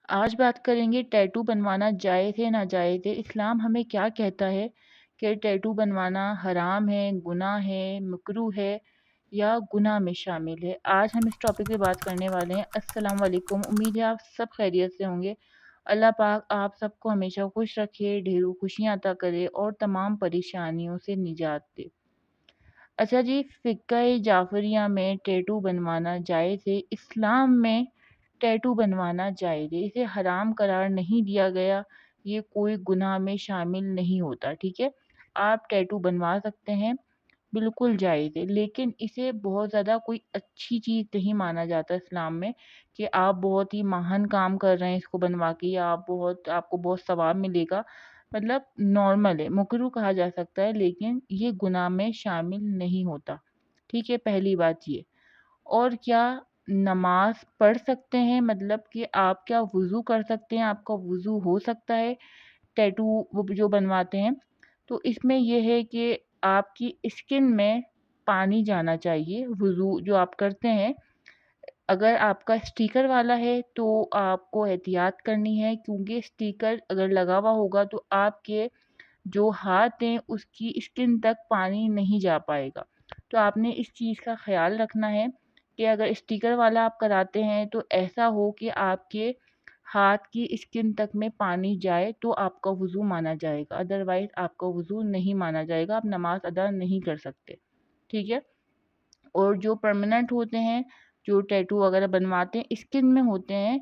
آج بات کریں گے ٹیٹو بنوانا جائز ہے ناجائز ہے۔ اسلام ہمیں کیا کہتا ہے کہ ٹیٹو بنوانا حرام ہے، گناہ ہے، مکروہ ہے یا گناہ میں شامل ہے۔ آج ہم اس ٹاپک پہ بات کرنے والے ہیں۔ السلام علیکم، امید ہے آپ سب خیریت سے ہوں گے۔ اللہ پاک آپ سب کو ہمیشہ خوش رکھے، ڈھیروں خوشیاں عطا کرے اور تمام پریشانیوں سے نجات دے۔ اچھا جی، فقہ جعفریہ میں ٹیٹو بنوانا جائز ہے۔ اسلام میں ٹیٹو بنوانا جائز ہے، اسے حرام قرار نہیں دیا گیا، یہ کوئی گناہ میں شامل نہیں ہوتا، ٹھیک ہے۔ آپ ٹیٹو بنوا سکتے ہیں، بالکل جائز ہے، لیکن اسے بہت زیادہ کوئی اچھی چیز نہیں مانا جاتا اسلام میں کہ آپ بہت ہی مہان کام کر رہے ہیں اس کو بنوا کے، یا آپ کو بہت ثواب ملے گا۔ مطلب نارمل ہے، مکروہ کہا جا سکتا ہے، لیکن یہ گناہ میں شامل نہیں ہوتا، ٹھیک ہے۔ پہلی بات یہ۔ اور کیا نماز پڑھ سکتے ہیں، مطلب کہ آپ کیا وضو کر سکتے ہیں، آپ کا وضو ہو سکتا ہے ٹیٹو وہ جو بنواتے ہیں؟ تو اس میں یہ ہے کہ آپ کی اسکن میں پانی جانا چاہیے۔ وضو جو آپ کرتے ہیں، اگر آپ کا اسٹیکر والا ہے تو آپ کو احتیاط کرنی ہے، کیونکہ اسٹیکر اگر لگا ہوا ہوگا تو آپ کے جو ہاتھ ہیں اس کی اسکن تک پانی نہیں جا پائے گا۔ تو آپ نے اس چیز کا خیال رکھنا ہے کہ اگر اسٹیکر والا آپ کراتے ہیں تو ایسا ہو کہ آپ کے ہاتھ کی اسکن تک میں پانی جائے تو آپ کا وضو مانا جائے گا، ادروائز آپ کا وضو نہیں مانا جائے گا، آپ نماز ادا نہیں کر سکتے، ٹھیک ہے۔ اور جو پرماننٹ ہوتے ہیں، جو ٹیٹو وغیرہ بنواتے ہیں اسکن میں ہوتے ہیں،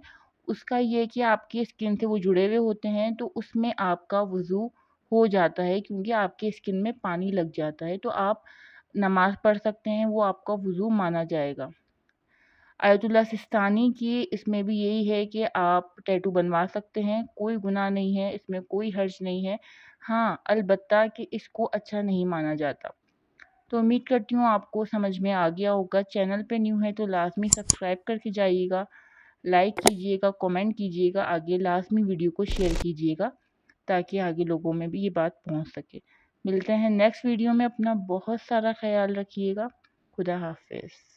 اس کا یہ کہ آپ کی اسکن سے وہ جڑے ہوئے ہوتے ہیں، تو اس میں آپ کا وضو ہو جاتا ہے، کیونکہ آپ کے اسکن میں پانی لگ جاتا ہے، تو آپ نماز پڑھ سکتے ہیں، وہ آپ کا وضو مانا جائے گا۔ آیت اللہ سستانی کی اس میں بھی یہی ہے کہ آپ ٹیٹو بنوا سکتے ہیں، کوئی گناہ نہیں ہے، اس میں کوئی حرج نہیں ہے، ہاں البتہ کہ اس کو اچھا نہیں مانا جاتا۔ تو امید کرتی ہوں آپ کو سمجھ میں آ گیا ہوگا۔ چینل پہ نیو ہے تو لازمی سبسکرائب کر کے جائیے گا، لائک کیجیے گا، کمنٹ کیجیے گا، آگے لازمی ویڈیو کو شیئر کیجیے گا تاکہ آگے لوگوں میں بھی یہ بات پہنچ سکے۔ ملتے ہیں نیکسٹ ویڈیو میں، اپنا بہت سارا خیال رکھیے گا۔ خدا حافظ۔